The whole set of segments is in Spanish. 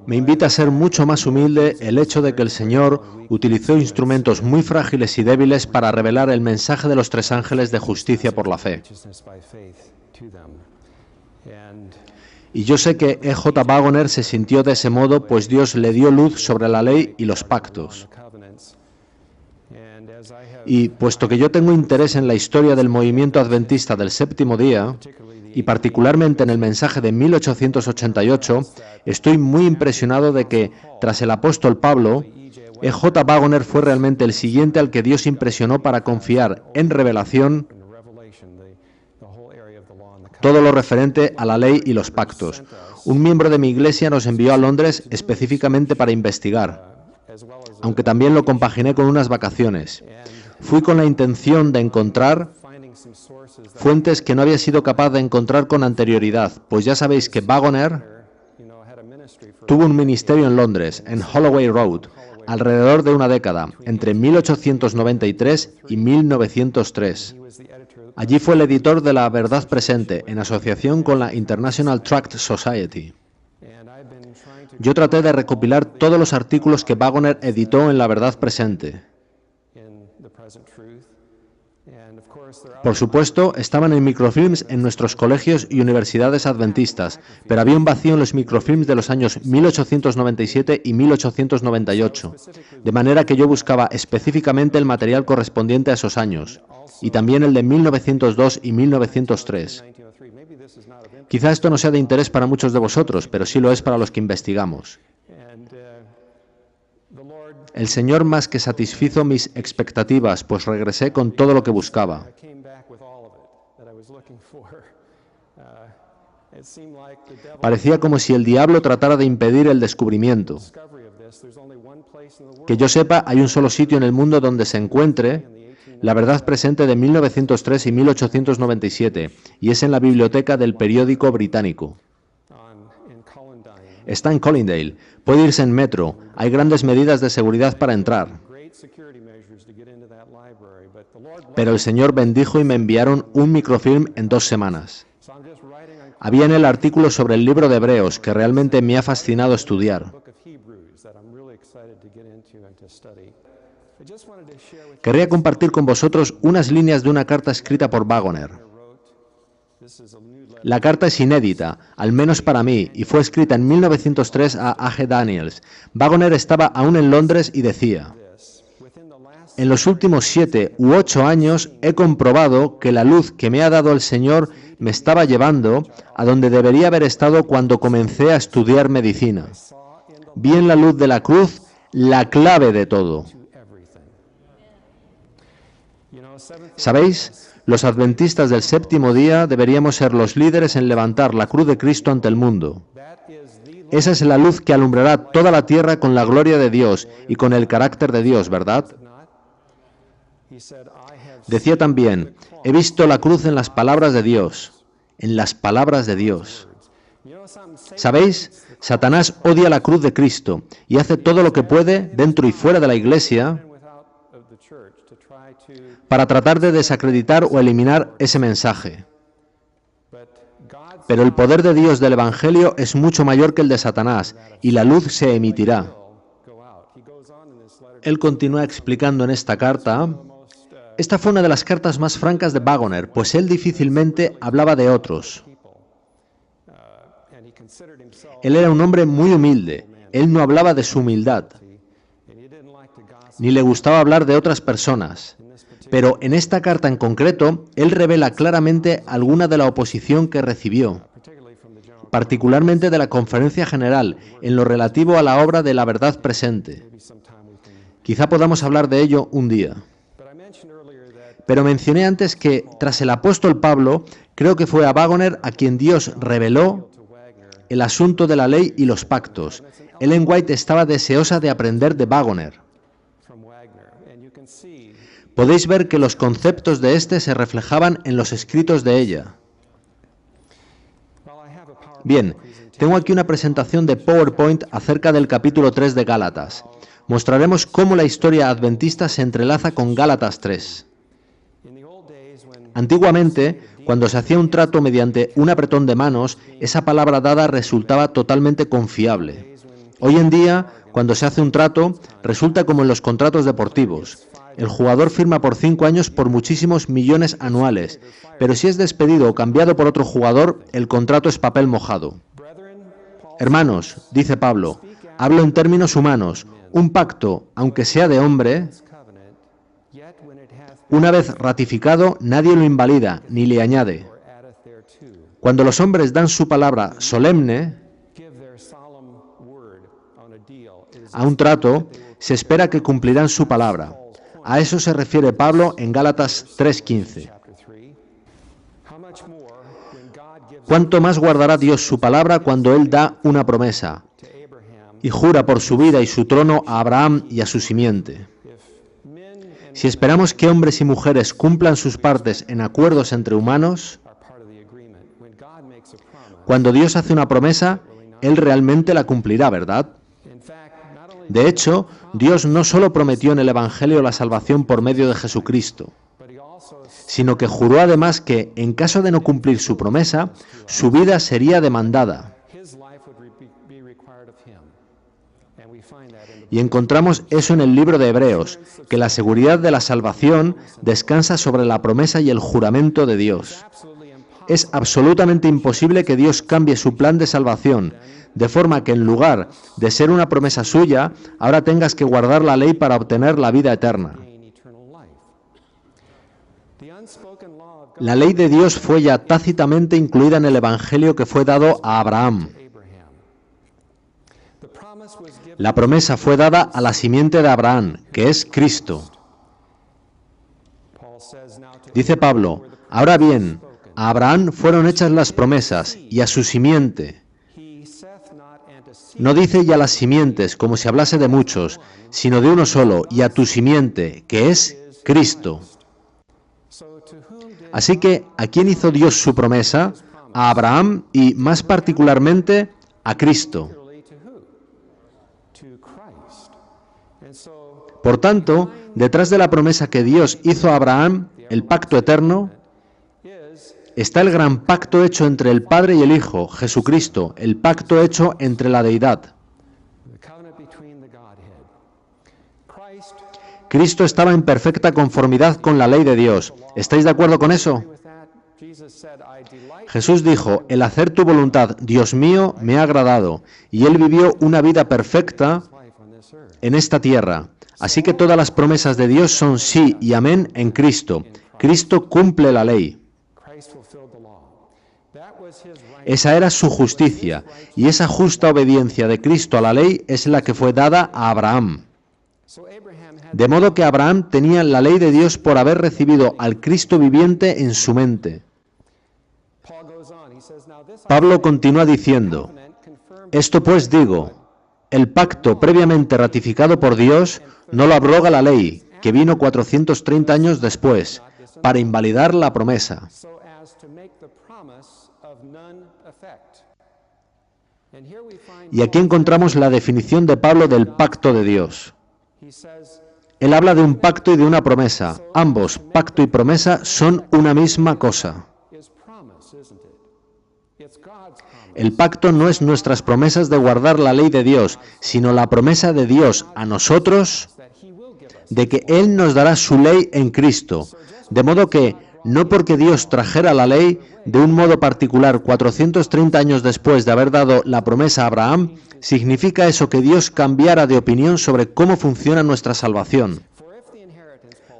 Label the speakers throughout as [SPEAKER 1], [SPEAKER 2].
[SPEAKER 1] Me invita a ser mucho más humilde el hecho de que el Señor utilizó instrumentos muy frágiles y débiles para revelar el mensaje de los tres ángeles de justicia por la fe. Y yo sé que E.J. Wagoner se sintió de ese modo, pues Dios le dio luz sobre la ley y los pactos. Y puesto que yo tengo interés en la historia del movimiento adventista del séptimo día, y particularmente en el mensaje de 1888, estoy muy impresionado de que, tras el apóstol Pablo, E.J. Wagoner fue realmente el siguiente al que Dios impresionó para confiar en revelación todo lo referente a la ley y los pactos. Un miembro de mi iglesia nos envió a Londres específicamente para investigar, aunque también lo compaginé con unas vacaciones. Fui con la intención de encontrar fuentes que no había sido capaz de encontrar con anterioridad, pues ya sabéis que Wagoner tuvo un ministerio en Londres, en Holloway Road, alrededor de una década, entre 1893 y 1903. Allí fue el editor de La Verdad Presente, en asociación con la International Tract Society. Yo traté de recopilar todos los artículos que Wagoner editó en La Verdad Presente. Por supuesto, estaban en microfilms en nuestros colegios y universidades adventistas, pero había un vacío en los microfilms de los años 1897 y 1898, de manera que yo buscaba específicamente el material correspondiente a esos años, y también el de 1902 y 1903. Quizá esto no sea de interés para muchos de vosotros, pero sí lo es para los que investigamos. El Señor más que satisfizo mis expectativas, pues regresé con todo lo que buscaba. Parecía como si el diablo tratara de impedir el descubrimiento. Que yo sepa, hay un solo sitio en el mundo donde se encuentre La Verdad Presente de 1903 y 1897, y es en la biblioteca del periódico británico. Está en Colindale. Puede irse en metro. Hay grandes medidas de seguridad para entrar. Pero el Señor bendijo y me enviaron un microfilm en 2 semanas. Había en el artículo sobre el libro de Hebreos, que realmente me ha fascinado estudiar. Querría compartir con vosotros unas líneas de una carta escrita por Wagoner. La carta es inédita, al menos para mí, y fue escrita en 1903 a A.G. Daniels. Wagoner estaba aún en Londres y decía: en los últimos 7 u 8 años he comprobado que la luz que me ha dado el Señor me estaba llevando a donde debería haber estado cuando comencé a estudiar medicina. Vi en la luz de la cruz la clave de todo. ¿Sabéis? Los adventistas del séptimo día deberíamos ser los líderes en levantar la cruz de Cristo ante el mundo. Esa es la luz que alumbrará toda la tierra con la gloria de Dios y con el carácter de Dios, ¿verdad? Decía también: he visto la cruz en las palabras de Dios, en las palabras de Dios. ¿Sabéis? Satanás odia la cruz de Cristo y hace todo lo que puede, dentro y fuera de la iglesia, para tratar de desacreditar o eliminar ese mensaje. Pero el poder de Dios del Evangelio es mucho mayor que el de Satanás, y la luz se emitirá. Él continúa explicando en esta carta: esta fue una de las cartas más francas de Wagoner, pues él difícilmente hablaba de otros. Él era un hombre muy humilde, él no hablaba de su humildad, ni le gustaba hablar de otras personas. Pero en esta carta en concreto, él revela claramente alguna de la oposición que recibió, particularmente de la Conferencia General, en lo relativo a la obra de La Verdad Presente. Quizá podamos hablar de ello un día. Pero mencioné antes que, tras el apóstol Pablo, creo que fue a Wagoner a quien Dios reveló el asunto de la ley y los pactos. Ellen White estaba deseosa de aprender de Wagoner. Podéis ver que los conceptos de este se reflejaban en los escritos de ella. Bien, tengo aquí una presentación de PowerPoint acerca del capítulo 3 de Gálatas. Mostraremos cómo la historia adventista se entrelaza con Gálatas 3. Antiguamente, Cuando se hacía un trato mediante un apretón de manos, esa palabra dada resultaba totalmente confiable. Hoy en día, cuando se hace un trato, resulta como en los contratos deportivos. El jugador firma por 5 años por muchísimos millones anuales, pero si es despedido o cambiado por otro jugador, el contrato es papel mojado. Hermanos, dice Pablo, hablo en términos humanos, un pacto, aunque sea de hombre, una vez ratificado, nadie lo invalida ni le añade. Cuando los hombres dan su palabra solemne a un trato, se espera que cumplirán su palabra. A eso se refiere Pablo en Gálatas 3:15. ¿Cuánto más guardará Dios su palabra cuando Él da una promesa y jura por su vida y su trono a Abraham y a su simiente? Si esperamos que hombres y mujeres cumplan sus partes en acuerdos entre humanos, cuando Dios hace una promesa, Él realmente la cumplirá, ¿verdad? De hecho, Dios no solo prometió en el Evangelio la salvación por medio de Jesucristo, sino que juró además que, en caso de no cumplir su promesa, su vida sería demandada. Y encontramos eso en el libro de Hebreos, que la seguridad de la salvación descansa sobre la promesa y el juramento de Dios. Es absolutamente imposible que Dios cambie su plan de salvación, de forma que en lugar de ser una promesa suya, ahora tengas que guardar la ley para obtener la vida eterna. La ley de Dios fue ya tácitamente incluida en el Evangelio que fue dado a Abraham. La promesa fue dada a la simiente de Abraham, que es Cristo. Dice Pablo, ahora bien, a Abraham fueron hechas las promesas, y a su simiente. No dice y a las simientes, como si hablase de muchos, sino de uno solo, y a tu simiente, que es Cristo. Así que, ¿a quién hizo Dios su promesa? A Abraham y, más particularmente, a Cristo. Por tanto, detrás de la promesa que Dios hizo a Abraham, el pacto eterno, está el gran pacto hecho entre el Padre y el Hijo, Jesucristo, el pacto hecho entre la deidad. Cristo estaba en perfecta conformidad con la ley de Dios. ¿Estáis de acuerdo con eso? Jesús dijo, el hacer tu voluntad, Dios mío, me ha agradado, y Él vivió una vida perfecta en esta tierra. Así que todas las promesas de Dios son sí y amén en Cristo. Cristo cumple la ley. Esa era su justicia, y esa justa obediencia de Cristo a la ley es la que fue dada a Abraham. De modo que Abraham tenía la ley de Dios por haber recibido al Cristo viviente en su mente. Pablo continúa diciendo, esto pues digo, el pacto previamente ratificado por Dios no lo abroga la ley, que vino 430 años después, para invalidar la promesa. Y aquí encontramos la definición de Pablo del pacto de Dios. Él habla de un pacto y de una promesa. Ambos, pacto y promesa, son una misma cosa. El pacto no es nuestras promesas de guardar la ley de Dios, sino la promesa de Dios a nosotros de que Él nos dará su ley en Cristo. De modo que, no porque Dios trajera la ley de un modo particular 430 años después de haber dado la promesa a Abraham, significa eso que Dios cambiara de opinión sobre cómo funciona nuestra salvación.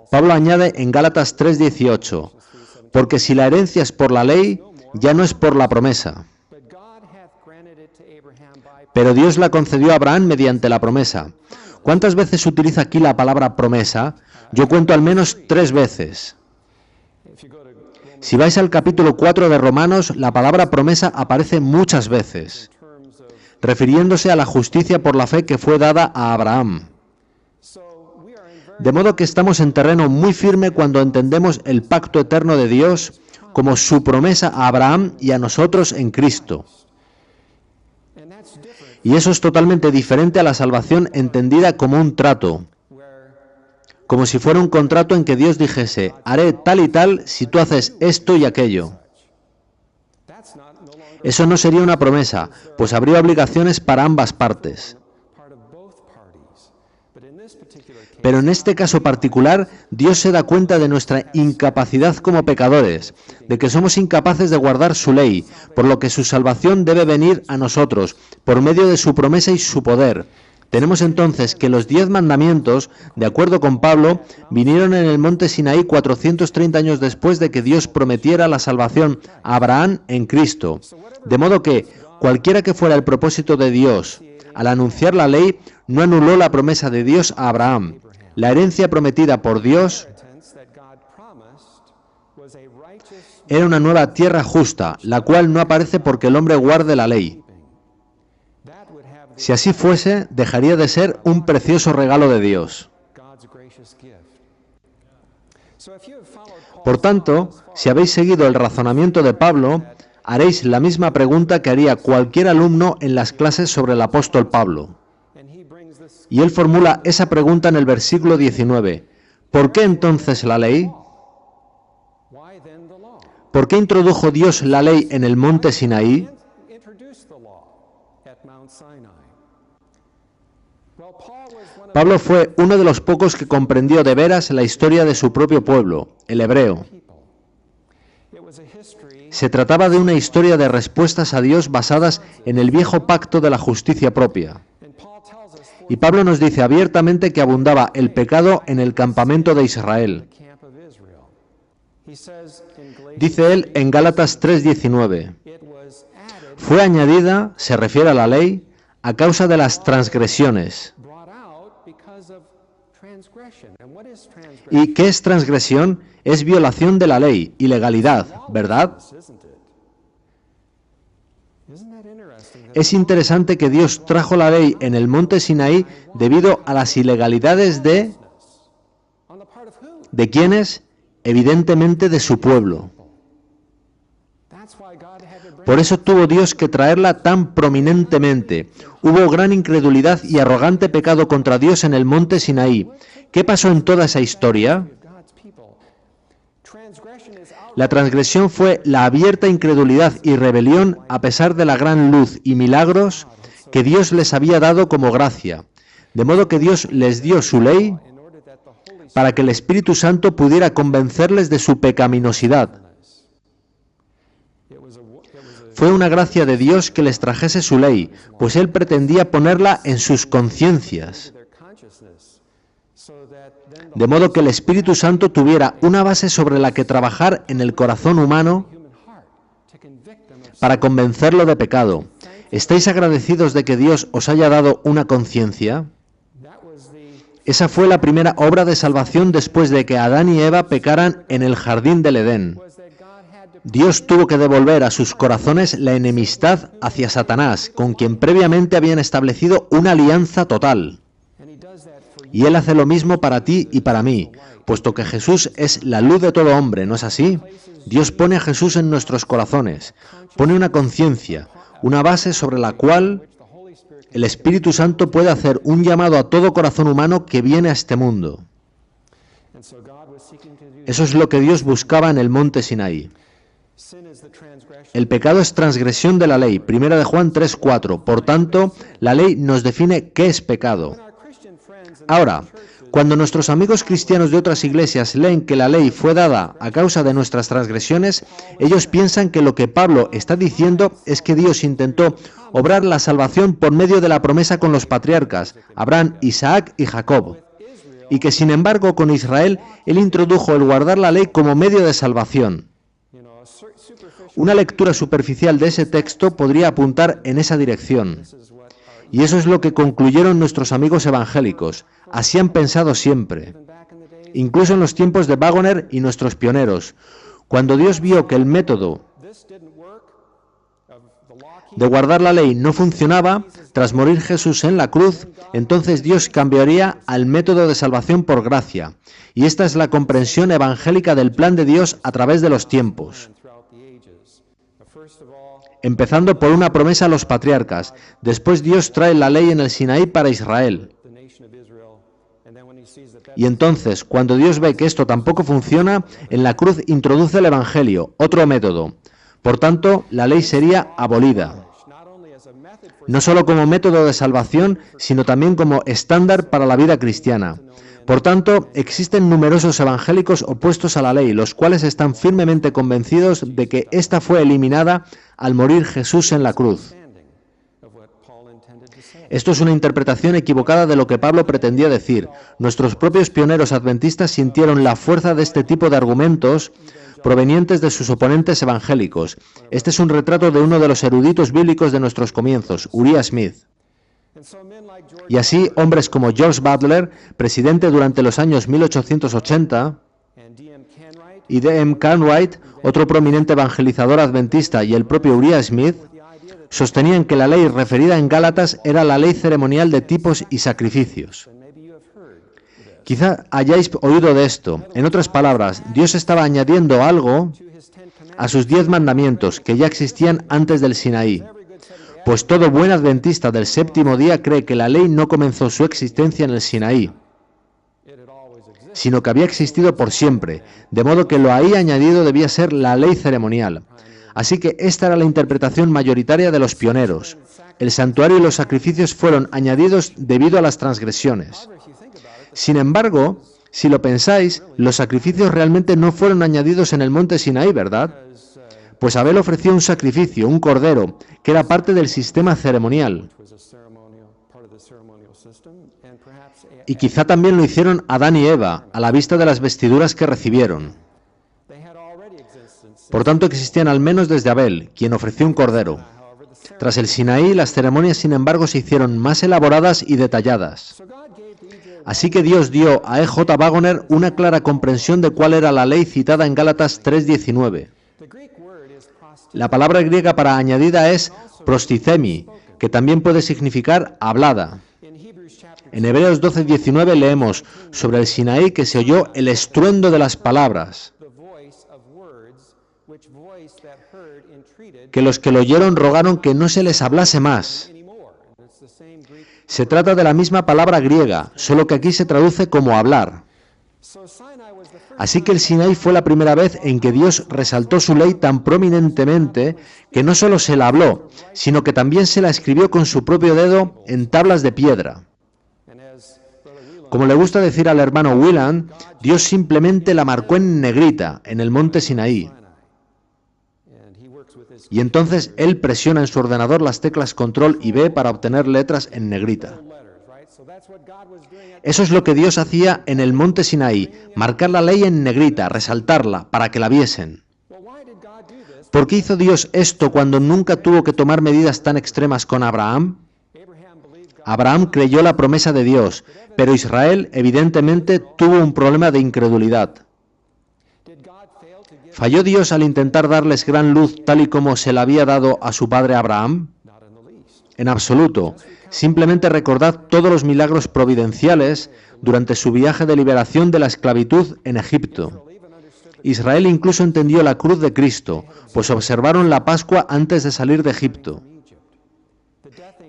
[SPEAKER 1] Pablo añade en Gálatas 3:18, porque si la herencia es por la ley, ya no es por la promesa. Pero Dios la concedió a Abraham mediante la promesa. ¿Cuántas veces se utiliza aquí la palabra promesa? Yo cuento al menos 3 veces. Si vais al capítulo 4 de Romanos, la palabra promesa aparece muchas veces, refiriéndose a la justicia por la fe que fue dada a Abraham. De modo que estamos en terreno muy firme cuando entendemos el pacto eterno de Dios como su promesa a Abraham y a nosotros en Cristo. Y eso es totalmente diferente a la salvación entendida como un trato, como si fuera un contrato en que Dios dijese, haré tal y tal si tú haces esto y aquello. Eso no sería una promesa, pues habría obligaciones para ambas partes. Pero en este caso particular, Dios se da cuenta de nuestra incapacidad como pecadores, de que somos incapaces de guardar su ley, por lo que su salvación debe venir a nosotros, por medio de su promesa y su poder. Tenemos entonces que los 10 mandamientos, de acuerdo con Pablo, vinieron en el monte Sinaí 430 años después de que Dios prometiera la salvación a Abraham en Cristo. De modo que, cualquiera que fuera el propósito de Dios, al anunciar la ley, no anuló la promesa de Dios a Abraham. La herencia prometida por Dios era una nueva tierra justa, la cual no aparece porque el hombre guarde la ley. Si así fuese, dejaría de ser un precioso regalo de Dios. Por tanto, si habéis seguido el razonamiento de Pablo, haréis la misma pregunta que haría cualquier alumno en las clases sobre el apóstol Pablo. Y él formula esa pregunta en el versículo 19. ¿Por qué entonces la ley? ¿Por qué introdujo Dios la ley en el monte Sinaí? Pablo fue uno de los pocos que comprendió de veras la historia de su propio pueblo, el hebreo. Se trataba de una historia de respuestas a Dios basadas en el viejo pacto de la justicia propia. Y Pablo nos dice abiertamente que abundaba el pecado en el campamento de Israel. Dice él en Gálatas 3:19, fue añadida, se refiere a la ley, a causa de las transgresiones. ¿Y qué es transgresión? Es violación de la ley, ilegalidad, ¿verdad? Es interesante que Dios trajo la ley en el monte Sinaí debido a las ilegalidades ¿de quiénes? Evidentemente de su pueblo. Por eso tuvo Dios que traerla tan prominentemente. Hubo gran incredulidad y arrogante pecado contra Dios en el monte Sinaí. ¿Qué pasó en toda esa historia? La transgresión fue la abierta incredulidad y rebelión a pesar de la gran luz y milagros que Dios les había dado como gracia. De modo que Dios les dio su ley para que el Espíritu Santo pudiera convencerles de su pecaminosidad. Fue una gracia de Dios que les trajese su ley, pues Él pretendía ponerla en sus conciencias. De modo que el Espíritu Santo tuviera una base sobre la que trabajar en el corazón humano para convencerlo de pecado. ¿Estáis agradecidos de que Dios os haya dado una conciencia? Esa fue la primera obra de salvación después de que Adán y Eva pecaran en el jardín del Edén. Dios tuvo que devolver a sus corazones la enemistad hacia Satanás, con quien previamente habían establecido una alianza total. Y Él hace lo mismo para ti y para mí, puesto que Jesús es la luz de todo hombre, ¿no es así? Dios pone a Jesús en nuestros corazones, pone una conciencia, una base sobre la cual el Espíritu Santo puede hacer un llamado a todo corazón humano que viene a este mundo. Eso es lo que Dios buscaba en el monte Sinaí. El pecado es transgresión de la ley, 1 Juan 3:4. Por tanto, la ley nos define qué es pecado. Ahora, cuando nuestros amigos cristianos de otras iglesias leen que la ley fue dada a causa de nuestras transgresiones, ellos piensan que lo que Pablo está diciendo es que Dios intentó obrar la salvación por medio de la promesa con los patriarcas, Abraham, Isaac y Jacob, y que sin embargo con Israel Él introdujo el guardar la ley como medio de salvación. Una lectura superficial de ese texto podría apuntar en esa dirección. Y eso es lo que concluyeron nuestros amigos evangélicos. Así han pensado siempre. Incluso en los tiempos de Waggoner y nuestros pioneros. Cuando Dios vio que el método de guardar la ley no funcionaba, tras morir Jesús en la cruz, entonces Dios cambiaría al método de salvación por gracia. Y esta es la comprensión evangélica del plan de Dios a través de los tiempos. Empezando por una promesa a los patriarcas. Después Dios trae la ley en el Sinaí para Israel. Y entonces, cuando Dios ve que esto tampoco funciona, en la cruz introduce el Evangelio, otro método. Por tanto, la ley sería abolida. No solo como método de salvación, sino también como estándar para la vida cristiana. Por tanto, existen numerosos evangélicos opuestos a la ley, los cuales están firmemente convencidos de que ésta fue eliminada al morir Jesús en la cruz. Esto es una interpretación equivocada de lo que Pablo pretendía decir. Nuestros propios pioneros adventistas sintieron la fuerza de este tipo de argumentos provenientes de sus oponentes evangélicos. Este es un retrato de uno de los eruditos bíblicos de nuestros comienzos, Uriah Smith. Y así, hombres como George Butler, presidente durante los años 1880, y D.M. Cartwright, otro prominente evangelizador adventista, y el propio Uriah Smith, sostenían que la ley referida en Gálatas era la ley ceremonial de tipos y sacrificios. Quizá hayáis oído de esto. En otras palabras, Dios estaba añadiendo algo a sus 10 mandamientos que ya existían antes del Sinaí. Pues todo buen adventista del séptimo día cree que la ley no comenzó su existencia en el Sinaí, sino que había existido por siempre, de modo que lo ahí añadido debía ser la ley ceremonial. Así que esta era la interpretación mayoritaria de los pioneros. El santuario y los sacrificios fueron añadidos debido a las transgresiones. Sin embargo, si lo pensáis, los sacrificios realmente no fueron añadidos en el monte Sinaí, ¿verdad? Pues Abel ofreció un sacrificio, un cordero, que era parte del sistema ceremonial. Y quizá también lo hicieron Adán y Eva, a la vista de las vestiduras que recibieron. Por tanto, existían al menos desde Abel, quien ofreció un cordero. Tras el Sinaí, las ceremonias, sin embargo, se hicieron más elaboradas y detalladas. Así que Dios dio a E.J. Waggoner una clara comprensión de cuál era la ley citada en Gálatas 3:19. La palabra griega para añadida es prostithemi, que también puede significar hablada. En Hebreos 12:19 leemos sobre el Sinaí que se oyó el estruendo de las palabras, que los que lo oyeron rogaron que no se les hablase más. Se trata de la misma palabra griega, solo que aquí se traduce como hablar. Así que el Sinaí fue la primera vez en que Dios resaltó su ley tan prominentemente que no solo se la habló, sino que también se la escribió con su propio dedo en tablas de piedra. Como le gusta decir al hermano Whelan, Dios simplemente la marcó en negrita, en el monte Sinaí. Y entonces él presiona en su ordenador las teclas control y B para obtener letras en negrita. Eso es lo que Dios hacía en el monte Sinaí, marcar la ley en negrita, resaltarla, para que la viesen. ¿Por qué hizo Dios esto cuando nunca tuvo que tomar medidas tan extremas con Abraham? Abraham creyó la promesa de Dios, pero Israel evidentemente tuvo un problema de incredulidad. ¿Falló Dios al intentar darles gran luz tal y como se la había dado a su padre Abraham? En absoluto. Simplemente recordad todos los milagros providenciales durante su viaje de liberación de la esclavitud en Egipto. Israel incluso entendió la cruz de Cristo, pues observaron la Pascua antes de salir de Egipto.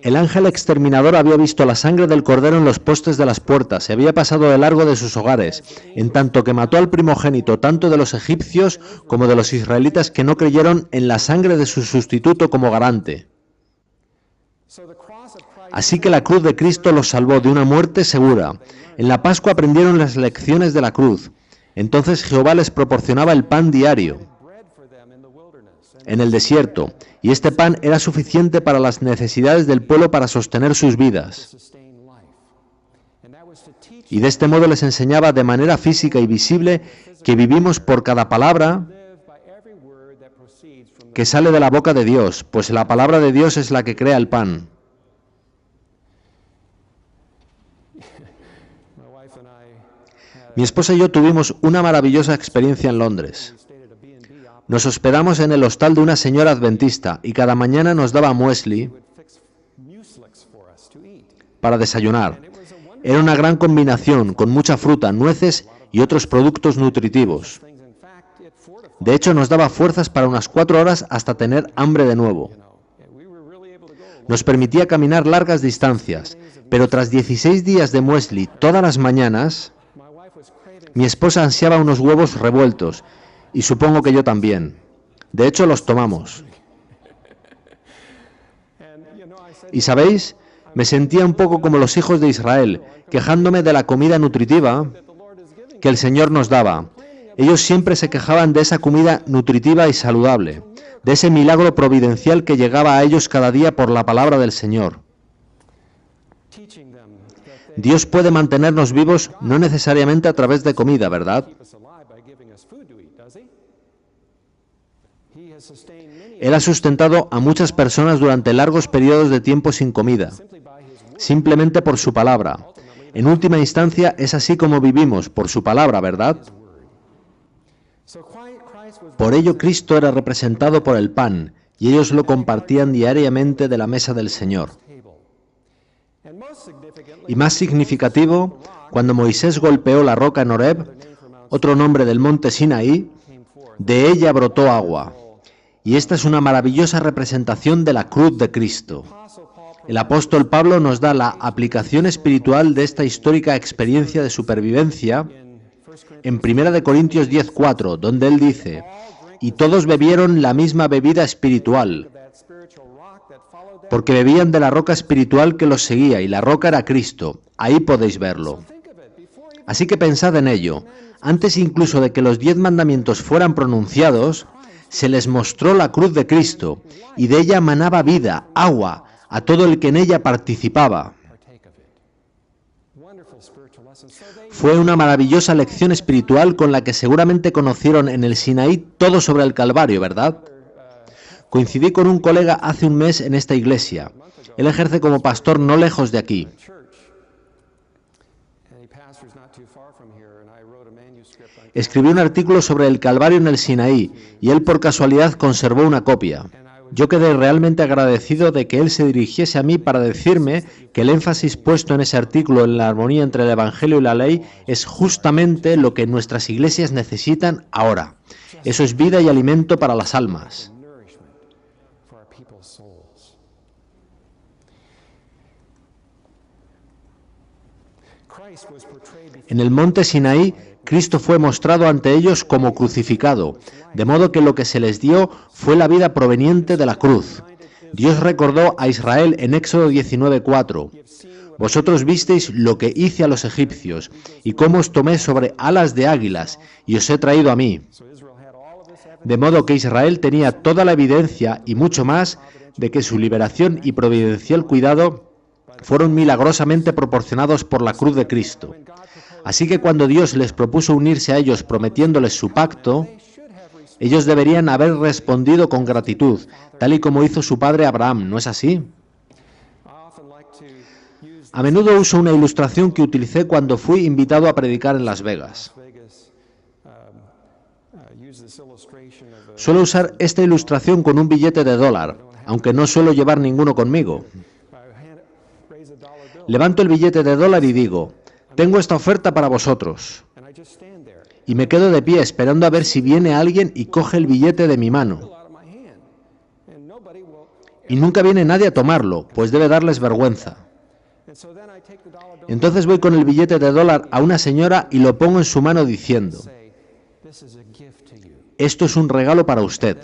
[SPEAKER 1] El ángel exterminador había visto la sangre del cordero en los postes de las puertas, se había pasado de largo de sus hogares, en tanto que mató al primogénito tanto de los egipcios como de los israelitas que no creyeron en la sangre de su sustituto como garante. Así que la cruz de Cristo los salvó de una muerte segura. En la Pascua aprendieron las lecciones de la cruz. Entonces Jehová les proporcionaba el pan diario en el desierto, y este pan era suficiente para las necesidades del pueblo para sostener sus vidas. Y de este modo les enseñaba de manera física y visible que vivimos por cada palabra que sale de la boca de Dios, pues la palabra de Dios es la que crea el pan. Mi esposa y yo tuvimos una maravillosa experiencia en Londres. Nos hospedamos en el hostal de una señora adventista y cada mañana nos daba muesli para desayunar. Era una gran combinación, con mucha fruta, nueces y otros productos nutritivos. De hecho, nos daba fuerzas para unas 4 horas hasta tener hambre de nuevo. Nos permitía caminar largas distancias, pero tras 16 días de muesli todas las mañanas, mi esposa ansiaba unos huevos revueltos, y supongo que yo también. De hecho, los tomamos. Y ¿sabéis? Me sentía un poco como los hijos de Israel, quejándome de la comida nutritiva que el Señor nos daba. Ellos siempre se quejaban de esa comida nutritiva y saludable, de ese milagro providencial que llegaba a ellos cada día por la palabra del Señor. Dios puede mantenernos vivos no necesariamente a través de comida, ¿verdad? Él ha sustentado a muchas personas durante largos periodos de tiempo sin comida, simplemente por su palabra. En última instancia, es así como vivimos, por su palabra, ¿verdad? Por ello, Cristo era representado por el pan, y ellos lo compartían diariamente de la mesa del Señor. Y más significativo, cuando Moisés golpeó la roca en Horeb, otro nombre del monte Sinaí, de ella brotó agua. Y esta es una maravillosa representación de la cruz de Cristo. El apóstol Pablo nos da la aplicación espiritual de esta histórica experiencia de supervivencia en 1 Corintios 10:4, donde él dice: y todos bebieron la misma bebida espiritual, porque bebían de la roca espiritual que los seguía, y la roca era Cristo. Ahí podéis verlo. Así que pensad en ello. Antes incluso de que los 10 mandamientos fueran pronunciados, se les mostró la cruz de Cristo, y de ella manaba vida, agua, a todo el que en ella participaba. Fue una maravillosa lección espiritual con la que seguramente conocieron en el Sinaí todo sobre el Calvario, ¿verdad? Coincidí con un colega hace un mes en esta iglesia. Él ejerce como pastor no lejos de aquí. Escribí un artículo sobre el Calvario en el Sinaí y él por casualidad conservó una copia. Yo quedé realmente agradecido de que él se dirigiese a mí para decirme que el énfasis puesto en ese artículo en la armonía entre el Evangelio y la ley es justamente lo que nuestras iglesias necesitan ahora. Eso es vida y alimento para las almas. En el monte Sinaí, Cristo fue mostrado ante ellos como crucificado, de modo que lo que se les dio fue la vida proveniente de la cruz. Dios recordó a Israel en Éxodo 19:4. Vosotros visteis lo que hice a los egipcios, y cómo os tomé sobre alas de águilas, y os he traído a mí. De modo que Israel tenía toda la evidencia, y mucho más, de que su liberación y providencial cuidado fueron milagrosamente proporcionados por la cruz de Cristo. Así que cuando Dios les propuso unirse a ellos prometiéndoles su pacto, ellos deberían haber respondido con gratitud, tal y como hizo su padre Abraham, ¿no es así? A menudo uso una ilustración que utilicé cuando fui invitado a predicar en Las Vegas. Suelo usar esta ilustración con un billete de $1, aunque no suelo llevar ninguno conmigo. Levanto el billete de $1 y digo: tengo esta oferta para vosotros. Y me quedo de pie esperando a ver si viene alguien y coge el billete de mi mano. Y nunca viene nadie a tomarlo, pues debe darles vergüenza. Entonces voy con el billete de $1 a una señora y lo pongo en su mano diciendo: esto es un regalo para usted.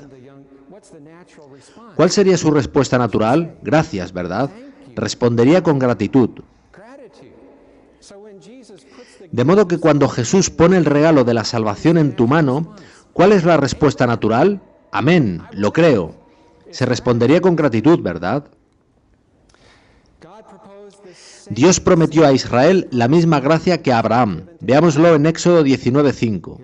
[SPEAKER 1] ¿Cuál sería su respuesta natural? Gracias, ¿verdad? Respondería con gratitud. De modo que cuando Jesús pone el regalo de la salvación en tu mano, ¿cuál es la respuesta natural? Amén, lo creo. Se respondería con gratitud, ¿verdad? Dios prometió a Israel la misma gracia que a Abraham. Veámoslo en Éxodo 19:5.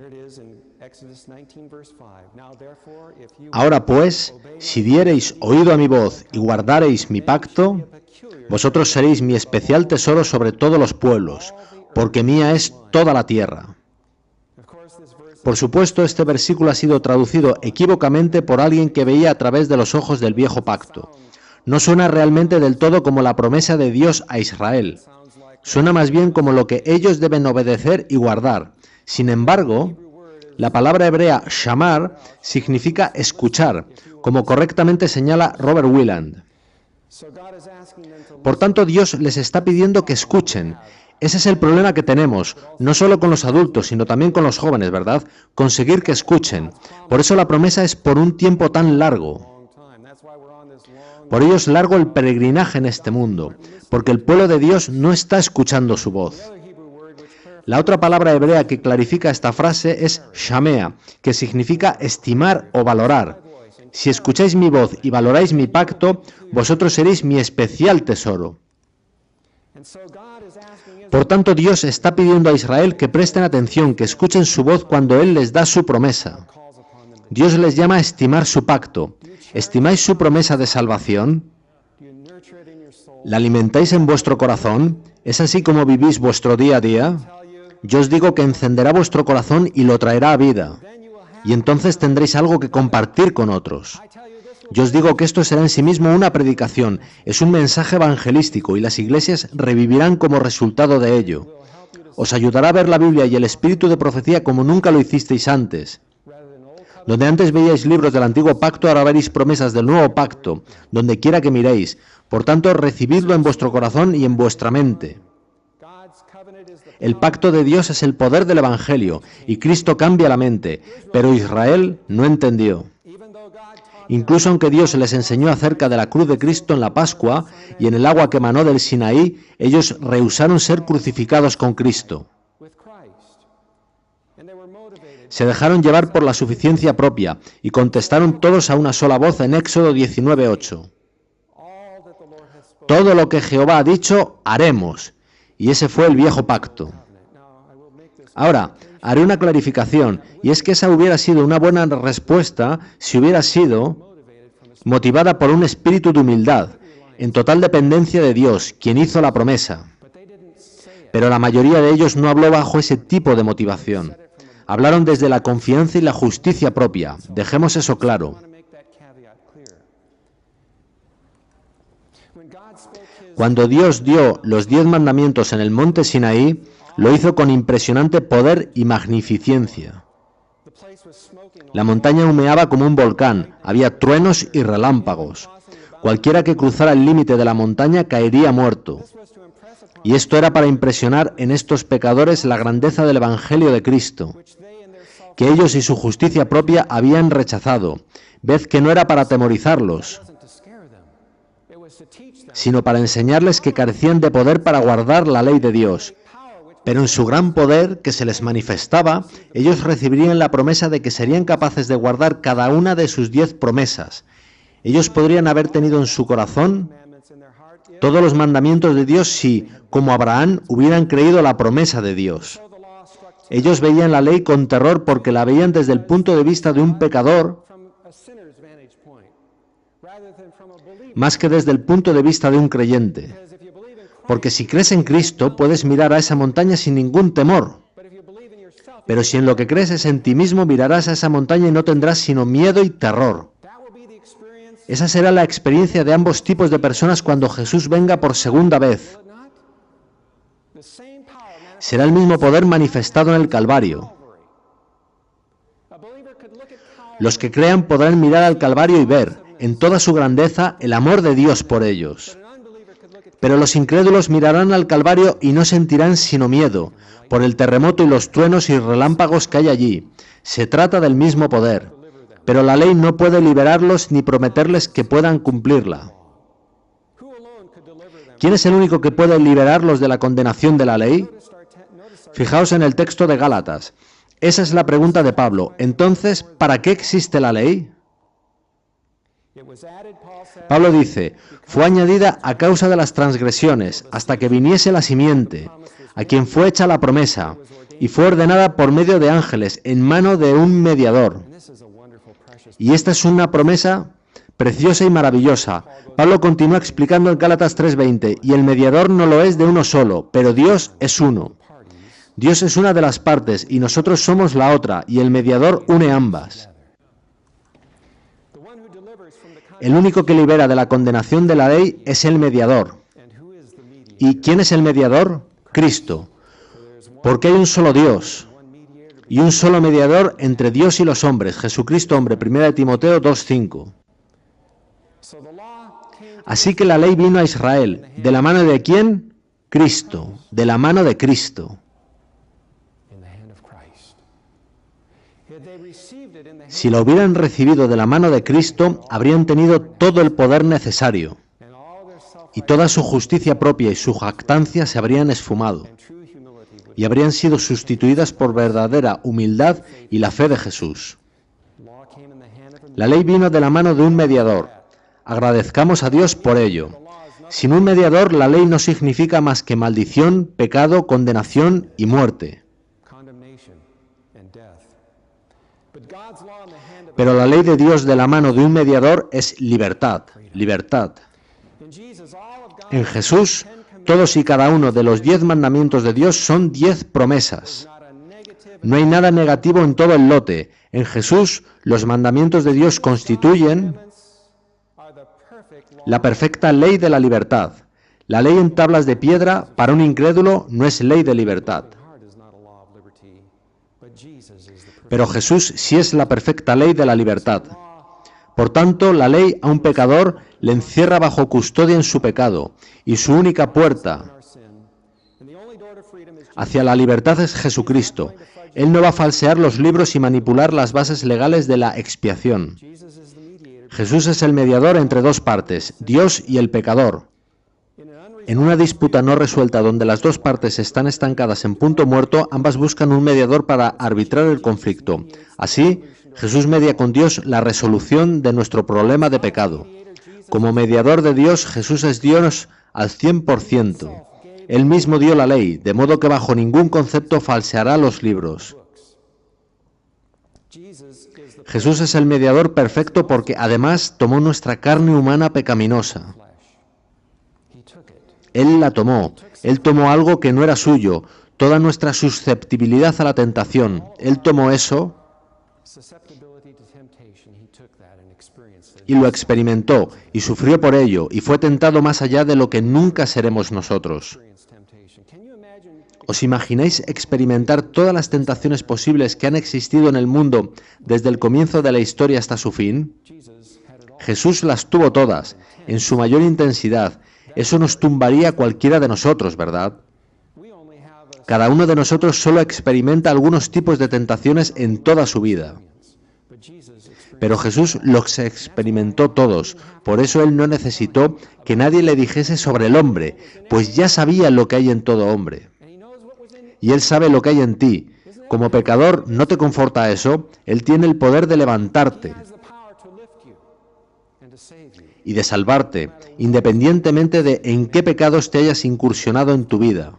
[SPEAKER 1] Ahora pues, si diereis oído a mi voz y guardareis mi pacto, vosotros seréis mi especial tesoro sobre todos los pueblos, porque mía es toda la tierra. Por supuesto, este versículo ha sido traducido equívocamente por alguien que veía a través de los ojos del viejo pacto. No suena realmente del todo como la promesa de Dios a Israel. Suena más bien como lo que ellos deben obedecer y guardar. Sin embargo, la palabra hebrea shamar significa escuchar, como correctamente señala Robert Wieland. Por tanto, Dios les está pidiendo que escuchen. Ese es el problema que tenemos, no solo con los adultos, sino también con los jóvenes, ¿verdad? Conseguir que escuchen. Por eso la promesa es por un tiempo tan largo. Por ello es largo el peregrinaje en este mundo, porque el pueblo de Dios no está escuchando su voz. La otra palabra hebrea que clarifica esta frase es shamea, que significa estimar o valorar. Si escucháis mi voz y valoráis mi pacto, vosotros seréis mi especial tesoro. Por tanto, Dios está pidiendo a Israel que presten atención, que escuchen su voz cuando Él les da su promesa. Dios les llama a estimar su pacto. ¿Estimáis su promesa de salvación? ¿La alimentáis en vuestro corazón? ¿Es así como vivís vuestro día a día? Yo os digo que encenderá vuestro corazón y lo traerá a vida. Y entonces tendréis algo que compartir con otros. Yo os digo que esto será en sí mismo una predicación, es un mensaje evangelístico y las iglesias revivirán como resultado de ello. Os ayudará a ver la Biblia y el espíritu de profecía como nunca lo hicisteis antes. Donde antes veíais libros del antiguo pacto, ahora veréis promesas del nuevo pacto, donde quiera que miréis. Por tanto, recibidlo en vuestro corazón y en vuestra mente. El pacto de Dios es el poder del Evangelio, y Cristo cambia la mente, pero Israel no entendió. Incluso aunque Dios les enseñó acerca de la cruz de Cristo en la Pascua y en el agua que emanó del Sinaí, ellos rehusaron ser crucificados con Cristo. Se dejaron llevar por la suficiencia propia y contestaron todos a una sola voz en Éxodo 19:8. Todo lo que Jehová ha dicho, haremos. Y ese fue el viejo pacto. Ahora, haré una clarificación, y es que esa hubiera sido una buena respuesta si hubiera sido motivada por un espíritu de humildad, en total dependencia de Dios, quien hizo la promesa. Pero la mayoría de ellos no habló bajo ese tipo de motivación. Hablaron desde la confianza y la justicia propia. Dejemos eso claro. Cuando Dios dio los 10 mandamientos en el monte Sinaí, lo hizo con impresionante poder y magnificencia. La montaña humeaba como un volcán, había truenos y relámpagos. Cualquiera que cruzara el límite de la montaña caería muerto. Y esto era para impresionar en estos pecadores la grandeza del Evangelio de Cristo, que ellos y su justicia propia habían rechazado. Ved que no era para atemorizarlos, sino para enseñarles que carecían de poder para guardar la ley de Dios. Pero en su gran poder que se les manifestaba, ellos recibirían la promesa de que serían capaces de guardar cada una de sus 10 promesas. Ellos podrían haber tenido en su corazón todos los mandamientos de Dios si, como Abraham, hubieran creído la promesa de Dios. Ellos veían la ley con terror porque la veían desde el punto de vista de un pecador, más que desde el punto de vista de un creyente. Porque si crees en Cristo, puedes mirar a esa montaña sin ningún temor. Pero si en lo que crees es en ti mismo, mirarás a esa montaña y no tendrás sino miedo y terror. Esa será la experiencia de ambos tipos de personas cuando Jesús venga por segunda vez. Será el mismo poder manifestado en el Calvario. Los que crean podrán mirar al Calvario y ver, en toda su grandeza, el amor de Dios por ellos. Pero los incrédulos mirarán al Calvario y no sentirán sino miedo, por el terremoto y los truenos y relámpagos que hay allí. Se trata del mismo poder, pero la ley no puede liberarlos ni prometerles que puedan cumplirla. ¿Quién es el único que puede liberarlos de la condenación de la ley? Fijaos en el texto de Gálatas. Esa es la pregunta de Pablo. Entonces, ¿para qué existe la ley? Pablo dice, fue añadida a causa de las transgresiones, hasta que viniese la simiente, a quien fue hecha la promesa, y fue ordenada por medio de ángeles, en mano de un mediador. Y esta es una promesa preciosa y maravillosa. Pablo continúa explicando en Gálatas 3:20, y el mediador no lo es de uno solo, pero Dios es uno. Dios es una de las partes, y nosotros somos la otra, y el mediador une ambas. El único que libera de la condenación de la ley es el mediador. ¿Y quién es el mediador? Cristo. Porque hay un solo Dios y un solo mediador entre Dios y los hombres, Jesucristo hombre, 1 Timoteo 2:5. Así que la ley vino a Israel. ¿De la mano de quién? Cristo. De la mano de Cristo. Si la hubieran recibido de la mano de Cristo, habrían tenido todo el poder necesario, y toda su justicia propia y su jactancia se habrían esfumado, y habrían sido sustituidas por verdadera humildad y la fe de Jesús. La ley vino de la mano de un mediador. Agradezcamos a Dios por ello. Sin un mediador, la ley no significa más que maldición, pecado, condenación y muerte. Pero la ley de Dios de la mano de un mediador es libertad, libertad. En Jesús, todos y cada uno de los 10 mandamientos de Dios son 10 promesas. No hay nada negativo en todo el lote. En Jesús, los mandamientos de Dios constituyen la perfecta ley de la libertad. La ley en tablas de piedra, para un incrédulo, no es ley de libertad. Pero Jesús sí es la perfecta ley de la libertad. Por tanto, la ley a un pecador le encierra bajo custodia en su pecado, y su única puerta hacia la libertad es Jesucristo. Él no va a falsear los libros y manipular las bases legales de la expiación. Jesús es el mediador entre dos partes, Dios y el pecador. En una disputa no resuelta donde las dos partes están estancadas en punto muerto, ambas buscan un mediador para arbitrar el conflicto. Así, Jesús media con Dios la resolución de nuestro problema de pecado. Como mediador de Dios, Jesús es Dios al 100%. Él mismo dio la ley, de modo que bajo ningún concepto falseará los libros. Jesús es el mediador perfecto porque además tomó nuestra carne humana pecaminosa. Él la tomó. Él tomó algo que no era suyo, toda nuestra susceptibilidad a la tentación. Él tomó eso y lo experimentó, y sufrió por ello, y fue tentado más allá de lo que nunca seremos nosotros. ¿Os imagináis experimentar todas las tentaciones posibles que han existido en el mundo desde el comienzo de la historia hasta su fin? Jesús las tuvo todas, en su mayor intensidad. Eso nos tumbaría a cualquiera de nosotros, ¿verdad? Cada uno de nosotros solo experimenta algunos tipos de tentaciones en toda su vida. Pero Jesús los experimentó todos, por eso Él no necesitó que nadie le dijese sobre el hombre, pues ya sabía lo que hay en todo hombre. Y Él sabe lo que hay en ti. Como pecador, ¿no te conforta eso? Él tiene el poder de levantarte y de salvarte, independientemente de en qué pecados te hayas incursionado en tu vida.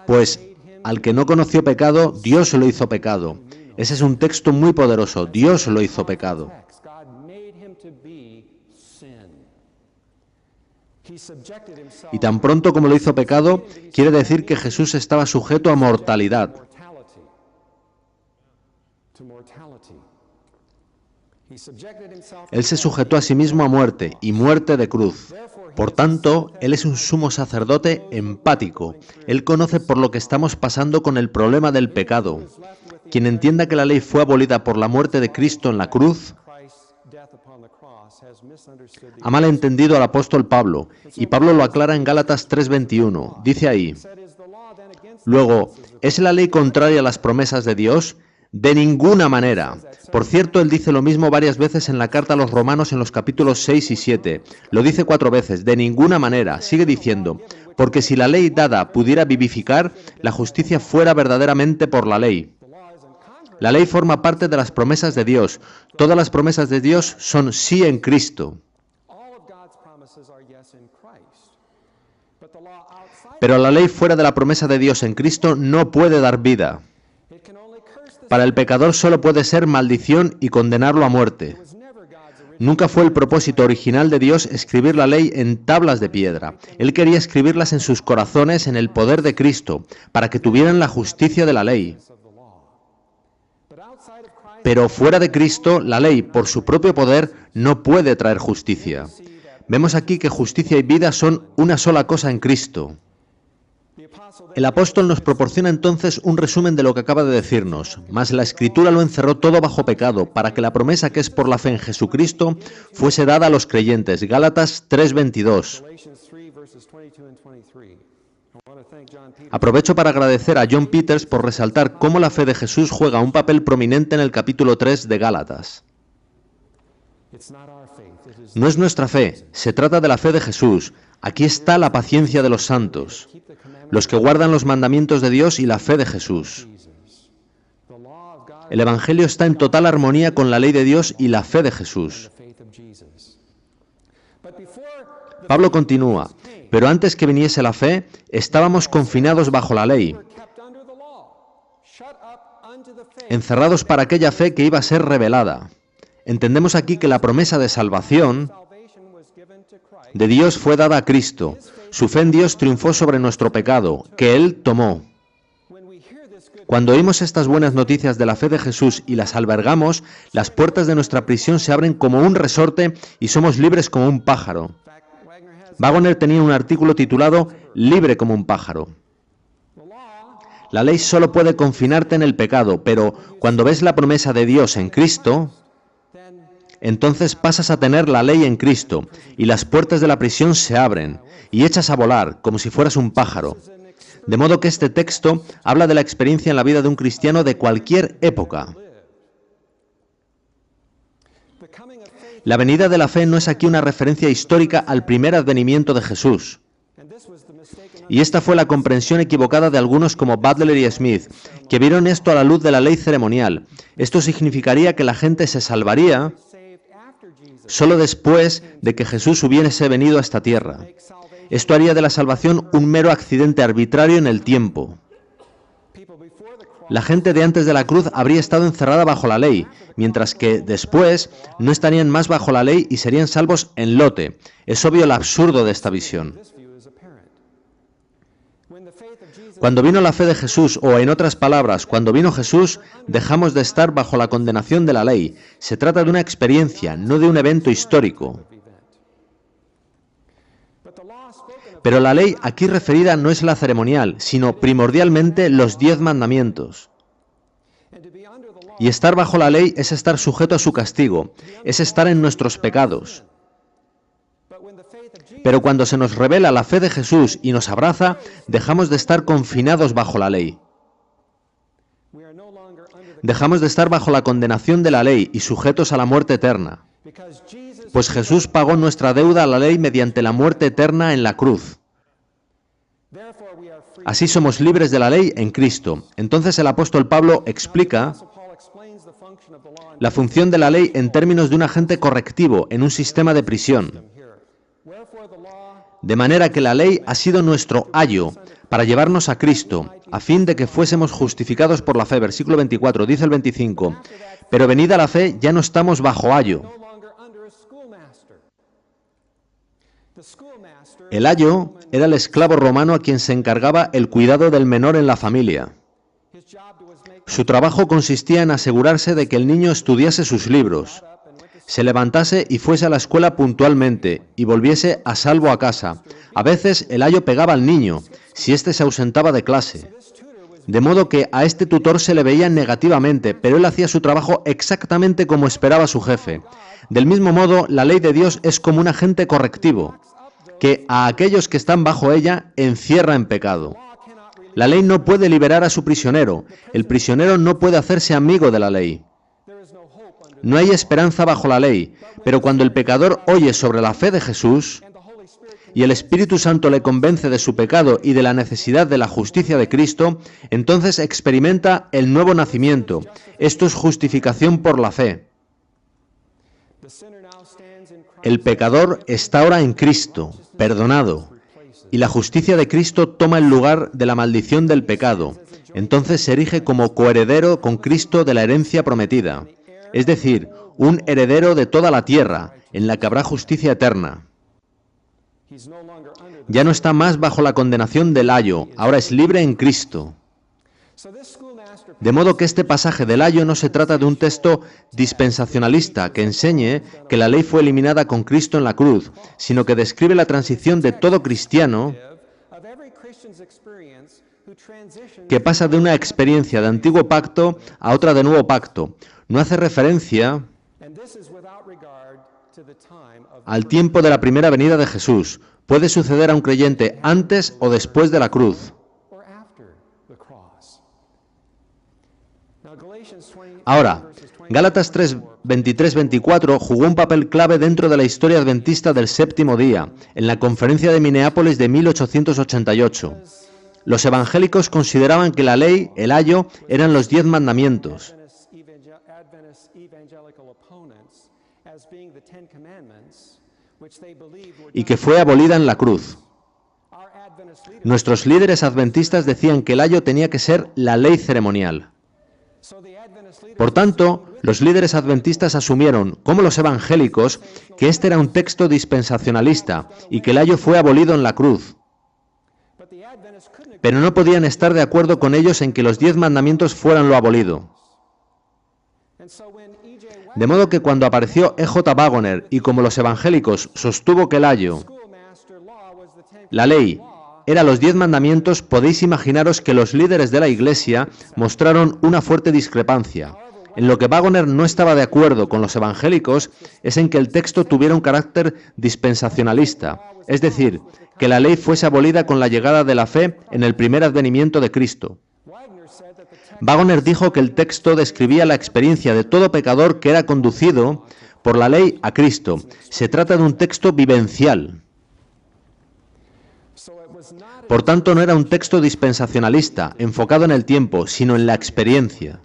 [SPEAKER 1] Pues al que no conoció pecado, Dios lo hizo pecado. Ese es un texto muy poderoso. Dios lo hizo pecado. Y tan pronto como lo hizo pecado, quiere decir que Jesús estaba sujeto a mortalidad. Él se sujetó a sí mismo a muerte, y muerte de cruz. Por tanto, Él es un sumo sacerdote empático. Él conoce por lo que estamos pasando con el problema del pecado. Quien entienda que la ley fue abolida por la muerte de Cristo en la cruz, ha malentendido al apóstol Pablo, y Pablo lo aclara en Gálatas 3:21. Dice ahí: luego, ¿es la ley contraria a las promesas de Dios? De ninguna manera. Por cierto, él dice lo mismo varias veces en la carta a los Romanos en los capítulos 6 y 7. Lo dice 4 veces, de ninguna manera. Sigue diciendo, porque si la ley dada pudiera vivificar, la justicia fuera verdaderamente por la ley. La ley forma parte de las promesas de Dios. Todas las promesas de Dios son sí en Cristo. Pero la ley fuera de la promesa de Dios en Cristo no puede dar vida. Para el pecador solo puede ser maldición y condenarlo a muerte. Nunca fue el propósito original de Dios escribir la ley en tablas de piedra. Él quería escribirlas en sus corazones en el poder de Cristo, para que tuvieran la justicia de la ley. Pero fuera de Cristo, la ley, por su propio poder, no puede traer justicia. Vemos aquí que justicia y vida son una sola cosa en Cristo. El apóstol nos proporciona entonces un resumen de lo que acaba de decirnos, mas la Escritura lo encerró todo bajo pecado, para que la promesa que es por la fe en Jesucristo fuese dada a los creyentes. Gálatas 3:22. Aprovecho para agradecer a John Peters por resaltar cómo la fe de Jesús juega un papel prominente en el capítulo 3 de Gálatas. No es nuestra fe, se trata de la fe de Jesús. Aquí está la paciencia de los santos, los que guardan los mandamientos de Dios y la fe de Jesús. El Evangelio está en total armonía con la ley de Dios y la fe de Jesús. Pablo continúa, pero antes que viniese la fe, estábamos confinados bajo la ley, encerrados para aquella fe que iba a ser revelada. Entendemos aquí que la promesa de salvación de Dios fue dada a Cristo. Su fe en Dios triunfó sobre nuestro pecado, que Él tomó. Cuando oímos estas buenas noticias de la fe de Jesús y las albergamos, las puertas de nuestra prisión se abren como un resorte y somos libres como un pájaro. Waggoner tenía un artículo titulado «Libre como un pájaro». La ley solo puede confinarte en el pecado, pero cuando ves la promesa de Dios en Cristo, entonces pasas a tener la ley en Cristo y las puertas de la prisión se abren y echas a volar como si fueras un pájaro. De modo que este texto habla de la experiencia en la vida de un cristiano de cualquier época. La venida de la fe no es aquí una referencia histórica al primer advenimiento de Jesús. Y esta fue la comprensión equivocada de algunos como Butler y Smith, que vieron esto a la luz de la ley ceremonial. Esto significaría que la gente se salvaría solo después de que Jesús hubiese venido a esta tierra. Esto haría de la salvación un mero accidente arbitrario en el tiempo. La gente de antes de la cruz habría estado encerrada bajo la ley, mientras que después no estarían más bajo la ley y serían salvos en lote. Es obvio el absurdo de esta visión. Cuando vino la fe de Jesús, o en otras palabras, cuando vino Jesús, dejamos de estar bajo la condenación de la ley. Se trata de una experiencia, no de un evento histórico. Pero la ley aquí referida no es la ceremonial, sino primordialmente los 10 mandamientos. Y estar bajo la ley es estar sujeto a su castigo, es estar en nuestros pecados. Pero cuando se nos revela la fe de Jesús y nos abraza, dejamos de estar confinados bajo la ley. Dejamos de estar bajo la condenación de la ley y sujetos a la muerte eterna. Pues Jesús pagó nuestra deuda a la ley mediante la muerte eterna en la cruz. Así somos libres de la ley en Cristo. Entonces el apóstol Pablo explica la función de la ley en términos de un agente correctivo en un sistema de prisión. De manera que la ley ha sido nuestro ayo para llevarnos a Cristo, a fin de que fuésemos justificados por la fe. Versículo 24, dice el 25, pero venida la fe ya no estamos bajo ayo. El ayo era el esclavo romano a quien se encargaba el cuidado del menor en la familia. Su trabajo consistía en asegurarse de que el niño estudiase sus libros, se levantase y fuese a la escuela puntualmente y volviese a salvo a casa. A veces el ayo pegaba al niño si éste se ausentaba de clase. De modo que a este tutor se le veía negativamente, pero él hacía su trabajo exactamente como esperaba su jefe. Del mismo modo, la ley de Dios es como un agente correctivo, que a aquellos que están bajo ella encierra en pecado. La ley no puede liberar a su prisionero. El prisionero no puede hacerse amigo de la ley. No hay esperanza bajo la ley, pero cuando el pecador oye sobre la fe de Jesús y el Espíritu Santo le convence de su pecado y de la necesidad de la justicia de Cristo, entonces experimenta el nuevo nacimiento. Esto es justificación por la fe. El pecador está ahora en Cristo, perdonado, y la justicia de Cristo toma el lugar de la maldición del pecado. Entonces se erige como coheredero con Cristo de la herencia prometida. Es decir, un heredero de toda la tierra, en la que habrá justicia eterna. Ya no está más bajo la condenación del ayo, ahora es libre en Cristo. De modo que este pasaje del ayo no se trata de un texto dispensacionalista que enseñe que la ley fue eliminada con Cristo en la cruz, sino que describe la transición de todo cristiano que pasa de una experiencia de antiguo pacto a otra de nuevo pacto. No hace referencia al tiempo de la primera venida de Jesús. Puede suceder a un creyente antes o después de la cruz. Ahora, Gálatas 3, 23-24 jugó un papel clave dentro de la historia adventista del séptimo día, en la conferencia de Minneapolis de 1888. Los evangélicos consideraban que la ley, el ayo, eran los 10 mandamientos y que fue abolida en la cruz. Nuestros líderes adventistas decían que el ayo tenía que ser la ley ceremonial. Por tanto, los líderes adventistas asumieron, como los evangélicos, que este era un texto dispensacionalista y que el ayo fue abolido en la cruz. Pero no podían estar de acuerdo con ellos en que los 10 mandamientos fueran lo abolido. De modo que cuando apareció E.J. Waggoner y como los evangélicos sostuvo que el ayo, la ley, era los 10 mandamientos, podéis imaginaros que los líderes de la Iglesia mostraron una fuerte discrepancia. En lo que Waggoner no estaba de acuerdo con los evangélicos es en que el texto tuviera un carácter dispensacionalista, es decir, que la ley fuese abolida con la llegada de la fe en el primer advenimiento de Cristo. Waggoner dijo que el texto describía la experiencia de todo pecador que era conducido por la ley a Cristo. Se trata de un texto vivencial. Por tanto, no era un texto dispensacionalista, enfocado en el tiempo, sino en la experiencia.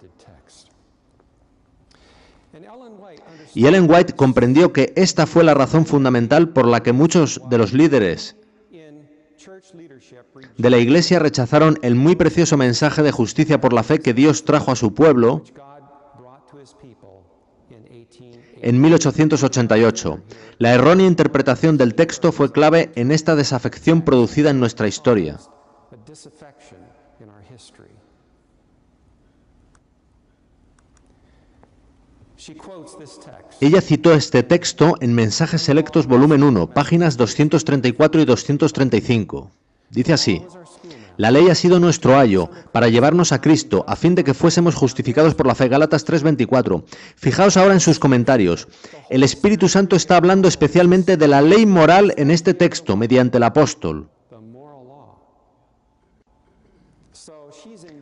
[SPEAKER 1] Y Ellen White comprendió que esta fue la razón fundamental por la que muchos de los líderes de la Iglesia rechazaron el muy precioso mensaje de justicia por la fe que Dios trajo a su pueblo en 1888. La errónea interpretación del texto fue clave en esta desafección producida en nuestra historia. Ella citó este texto en Mensajes Selectos, volumen 1, páginas 234 y 235. Dice así: la ley ha sido nuestro ayo para llevarnos a Cristo, a fin de que fuésemos justificados por la fe. Gálatas 3:24. Fijaos ahora en sus comentarios. El Espíritu Santo está hablando especialmente de la ley moral en este texto, mediante el apóstol.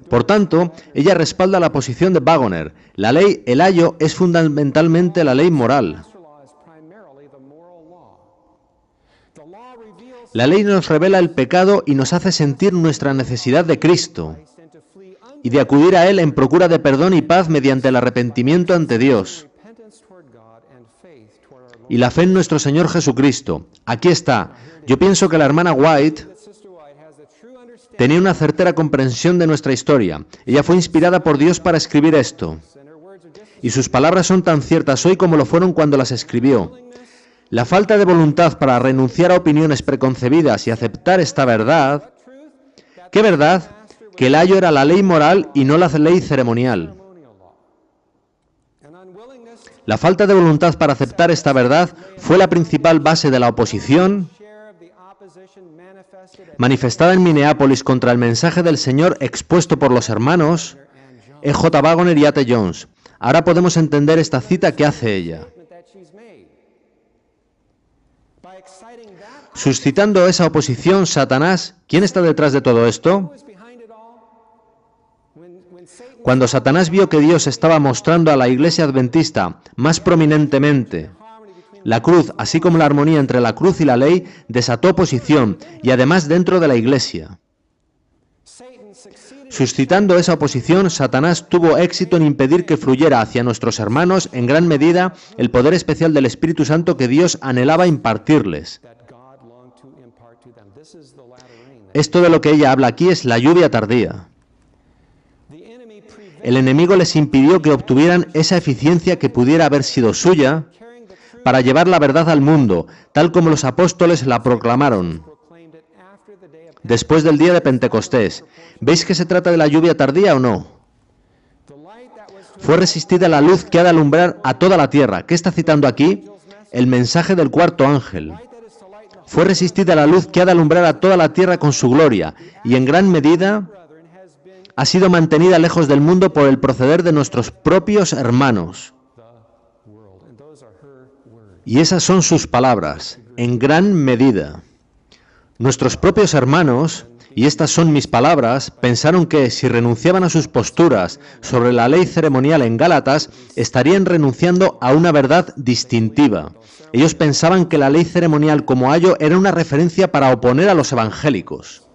[SPEAKER 1] Por tanto, ella respalda la posición de Waggoner. La ley, el ayo, es fundamentalmente la ley moral. La ley nos revela el pecado y nos hace sentir nuestra necesidad de Cristo y de acudir a Él en procura de perdón y paz mediante el arrepentimiento ante Dios y la fe en nuestro Señor Jesucristo. Aquí está. Yo pienso que la hermana White tenía una certera comprensión de nuestra historia. Ella fue inspirada por Dios para escribir esto. Y sus palabras son tan ciertas hoy como lo fueron cuando las escribió. La falta de voluntad para renunciar a opiniones preconcebidas y aceptar esta verdad. ¿Qué verdad? Que el ayo era la ley moral y no la ley ceremonial. La falta de voluntad para aceptar esta verdad fue la principal base de la oposición manifestada en Minneapolis contra el mensaje del Señor expuesto por los hermanos E.J. Waggoner y A.T. Jones. Ahora podemos entender esta cita que hace ella. Suscitando esa oposición, Satanás, ¿quién está detrás de todo esto? Cuando Satanás vio que Dios estaba mostrando a la Iglesia adventista más prominentemente la cruz, así como la armonía entre la cruz y la ley, desató oposición, y además dentro de la Iglesia. Suscitando esa oposición, Satanás tuvo éxito en impedir que fluyera hacia nuestros hermanos, en gran medida, el poder especial del Espíritu Santo que Dios anhelaba impartirles. Esto de lo que ella habla aquí es la lluvia tardía. El enemigo les impidió que obtuvieran esa eficiencia que pudiera haber sido suya para llevar la verdad al mundo, tal como los apóstoles la proclamaron después del día de Pentecostés. ¿Veis que se trata de la lluvia tardía o no? Fue resistida la luz que ha de alumbrar a toda la tierra. ¿Qué está citando aquí? El mensaje del cuarto ángel. Fue resistida la luz que ha de alumbrar a toda la tierra con su gloria, y en gran medida ha sido mantenida lejos del mundo por el proceder de nuestros propios hermanos. Y esas son sus palabras, en gran medida. Nuestros propios hermanos, y estas son mis palabras, pensaron que si renunciaban a sus posturas sobre la ley ceremonial en Gálatas, estarían renunciando a una verdad distintiva. Ellos pensaban que la ley ceremonial como ayo era una referencia para oponer a los evangélicos.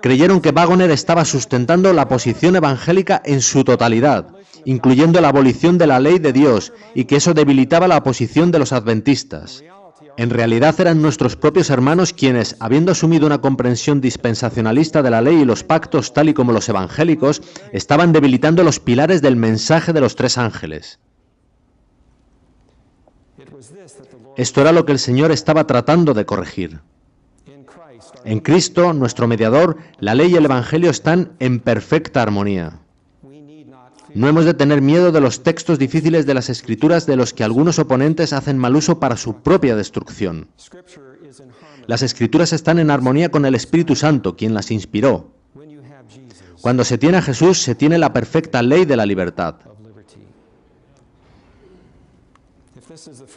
[SPEAKER 1] Creyeron que Waggoner estaba sustentando la posición evangélica en su totalidad, incluyendo la abolición de la ley de Dios, y que eso debilitaba la posición de los adventistas. En realidad eran nuestros propios hermanos quienes, habiendo asumido una comprensión dispensacionalista de la ley y los pactos tal y como los evangélicos, estaban debilitando los pilares del mensaje de los tres ángeles. Esto era lo que el Señor estaba tratando de corregir. En Cristo, nuestro mediador, la ley y el Evangelio están en perfecta armonía. No hemos de tener miedo de los textos difíciles de las Escrituras de los que algunos oponentes hacen mal uso para su propia destrucción. Las Escrituras están en armonía con el Espíritu Santo, quien las inspiró. Cuando se tiene a Jesús, se tiene la perfecta ley de la libertad.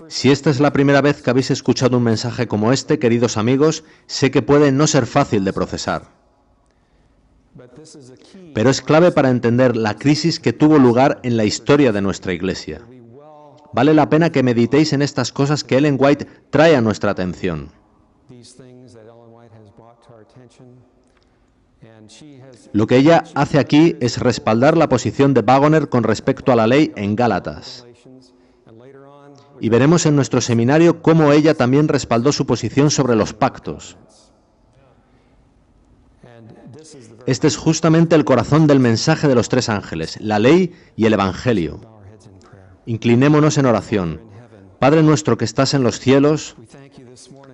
[SPEAKER 1] Si esta es la primera vez que habéis escuchado un mensaje como este, queridos amigos, sé que puede no ser fácil de procesar. Pero es clave para entender la crisis que tuvo lugar en la historia de nuestra Iglesia. Vale la pena que meditéis en estas cosas que Ellen White trae a nuestra atención. Lo que ella hace aquí es respaldar la posición de Waggoner con respecto a la ley en Gálatas. Y veremos en nuestro seminario cómo ella también respaldó su posición sobre los pactos. Este es justamente el corazón del mensaje de los tres ángeles, la ley y el Evangelio. Inclinémonos en oración. Padre nuestro que estás en los cielos,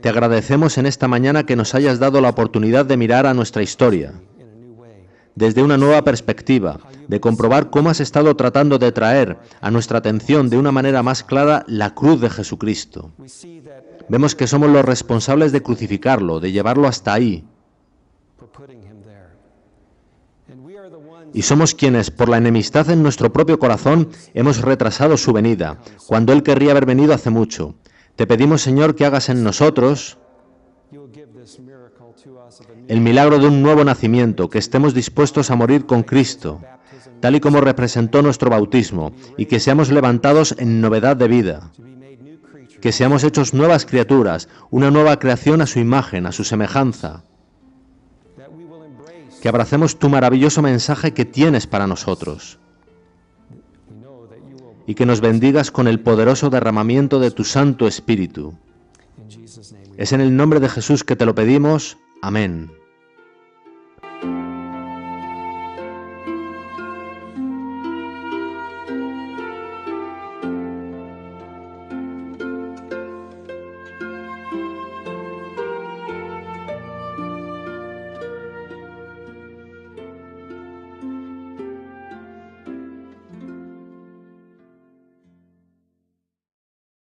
[SPEAKER 1] te agradecemos en esta mañana que nos hayas dado la oportunidad de mirar a nuestra historia desde una nueva perspectiva, de comprobar cómo has estado tratando de traer a nuestra atención de una manera más clara la cruz de Jesucristo. Vemos que somos los responsables de crucificarlo, de llevarlo hasta ahí. Y somos quienes, por la enemistad en nuestro propio corazón, hemos retrasado su venida, cuando Él querría haber venido hace mucho. Te pedimos, Señor, que hagas en nosotros el milagro de un nuevo nacimiento, que estemos dispuestos a morir con Cristo, tal y como representó nuestro bautismo, y que seamos levantados en novedad de vida, que seamos hechos nuevas criaturas, una nueva creación a su imagen, a su semejanza, que abracemos tu maravilloso mensaje que tienes para nosotros, y que nos bendigas con el poderoso derramamiento de tu Santo Espíritu. Es en el nombre de Jesús que te lo pedimos. Amén.